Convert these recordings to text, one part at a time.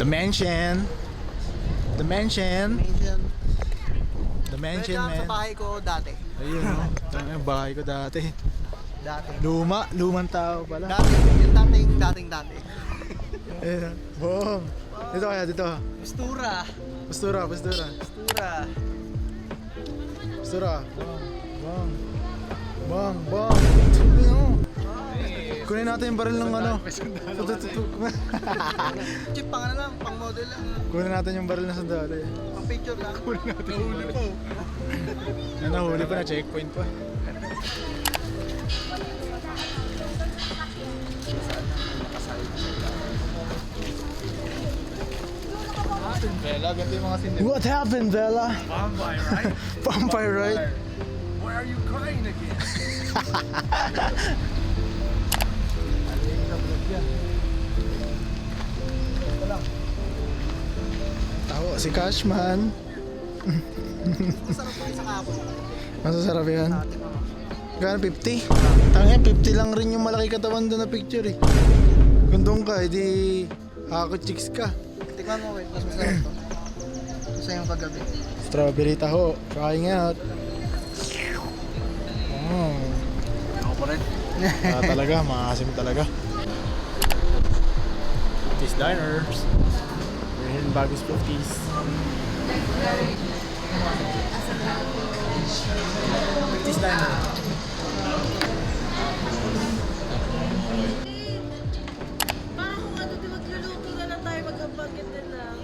The mansion. The mansion. The mansion, Balik lang sa man. bahay ko dati. Ayun, no? Ang bahay ko dati. Dati. Lumang tao pala. Dati. Yung dating. Ayun, boom. Dito kaya, dito. Postura. Postura. Postura. Postura. Bang. Kunin natin yung baril ng ano. Chip pang ano lang, pang model lang. Kunin natin yung baril ng sandali. Pang picture lang. Kunin natin. Nahuli pa. Nahuli pa na, checkpoint pa. Bella, ganito yung mga sindip. What happened, Bella? Vampire, right? Vampire, right? Why are you crying again? Tawa si Cashman. Masarap po yung sa kapon. Masasarap yan. Gano'n, 50? Tangin, 50 lang rin yung malaki katawan doon na picture eh. Kung doon ka, edi ako chicks ka. Tikman mo, wait. Mas masarap to. Isa yung kagabi. Strawberry taho, trying out. Ako pa rin. Talaga, maasim talaga. This Diners. We're here in Bagus 50s. This Diner. Parang kung ano, di magluluto na lang tayo, maghambagin na lang.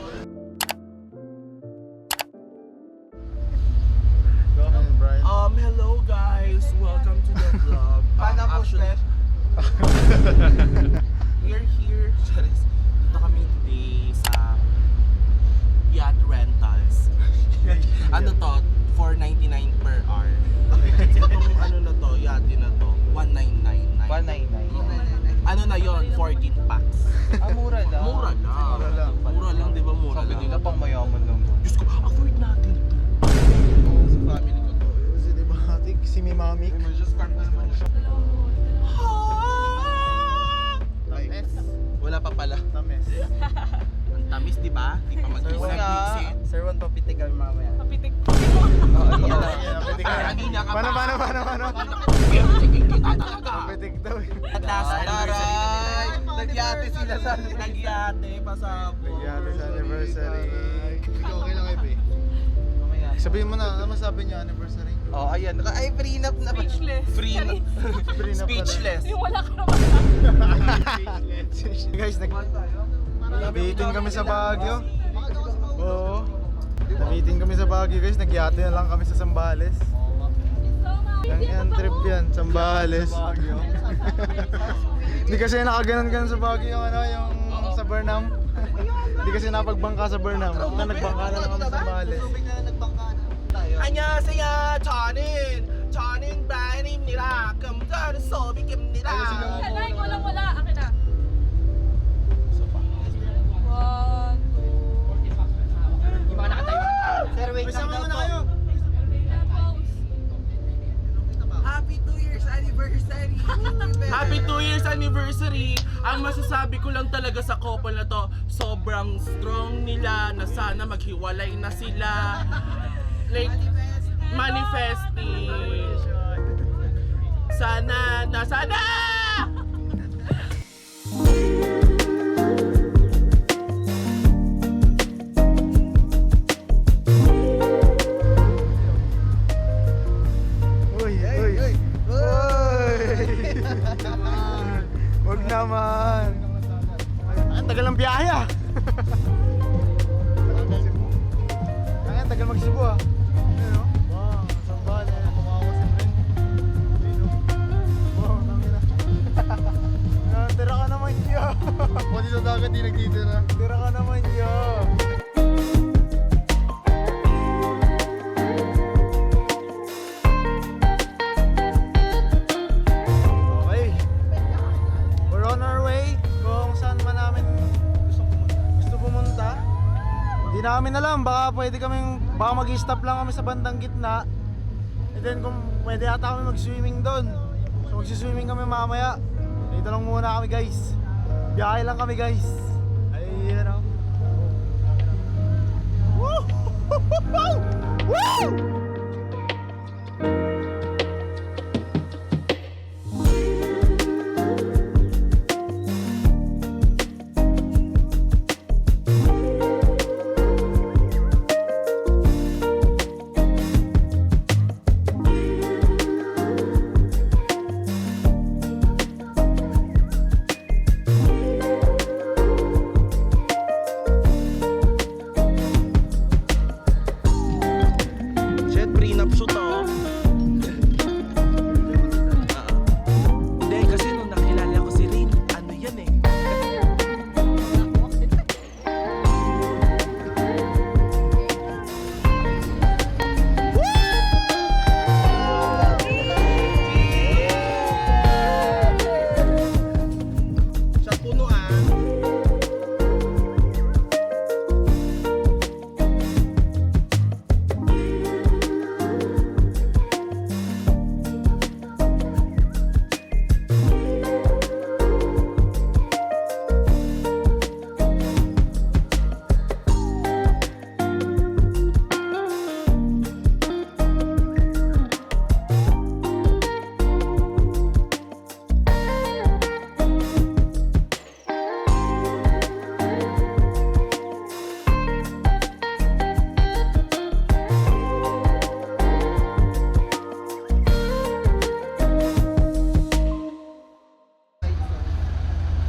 Hello guys, welcome to the vlog. Paano po, Steph? We're here. Dito kami today sa yacht rentals. Ano to? $4.99 per hour. Itong ano na to, yacht na to, $1,999. 199. Ano na yon? 14 packs. Mura lang. Mura lang. Mura lang, di ba mura lang? Sabi nila pang mayaman lang. Diyos ko, afford natin to. Sa family ko to. Si Dibatik, si Mimamik. Tamis. Wala pa pala. Tamis. Ang tamis, di ba? Di pa mag-visit. Sir, one papitig kami mamaya. Kapitik. Kanina ka pa. Paano? Kita talaga. Pitik daw eh. At nasa anniversary na nila. Nagyate sila sa Nagyate pa sa Nagyate sa anniversary. Okay lang, Ebe. Sabihin mo na, ano masabi niyo anniversary? Oh, ayan. Ay, prenup na ba? Speechless. free Prenup pala. speechless. Yung wala ka naman. Guys, nabitin kami sa Baguio. Oo. Nabitin kami sa Baguio guys, nagyate na lang kami sa Zambales. Ang trip yan, Zambales. Hindi kasi nakaganon-ganon sa Baguio yung ano, yung sa Burnham. Hindi kasi napagbangka sa Burnham. Nagbangka na lang kami sa Zambales. 안녕하세요. 저는 브라인입니다. 금전은 소비입니다. Kanay, walang-wala. Akin na. 1, 2. Sir, wait lang daw po. Happy 2 years anniversary! Happy 2 years anniversary! Ang masasabi ko lang talaga sa couple na to, sobrang strong nila na sana maghiwalay na sila. Like, manifesting. Sana. Uy! Huwag naman! Ang tagal ng biyahe ah! Ang tagal mag-Cebu ah! Ayun o? Wow, Zambales, kumawasin rin. Ayun o? Wow, tangina. Tira ka naman yo! Pwede sa dagat di nagtitira. Tira ka naman yo! Okay. We're on our way kung saan man namin gusto pumunta. Hindi namin alam, baka mag-stop lang kami sa bandang gitna. And then kung pwede ata kami mag-swimming doon. So mag-swimming kami mamaya. Dito lang muna kami guys. Biyahe lang kami guys. Ayun o. Shit, prenup shoot oh. Hindi, kasi nung nakilala ko si Rin, ano yan eh. Sa punuan.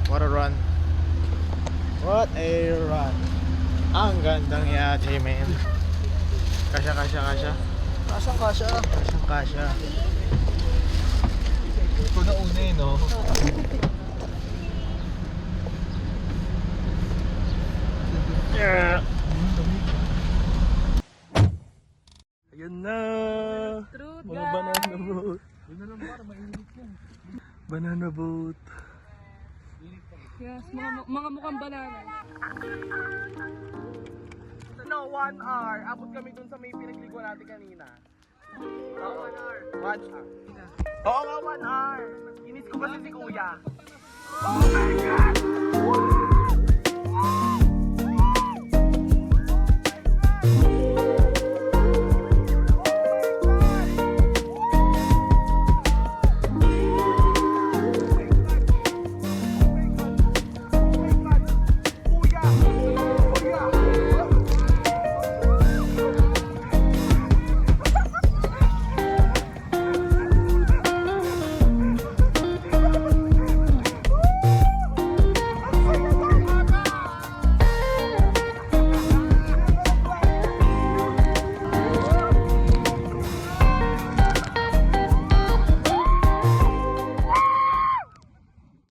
What a run. What a run. Ang gandang yate, man. Kasya. Kasang-kasya. Kasya. Ito na una eh, no? Yeah. Ayan na. Truth, Mga guys. banana boat. Banana boat. Yes, mga mukhang banana. No, 1 hour. Abot kami dun sa may pinagligo natin kanina. Oo, 1 hour. 1 hour. Oo nga, 1 hour. Inis ko kasi si kuya. Oh my God!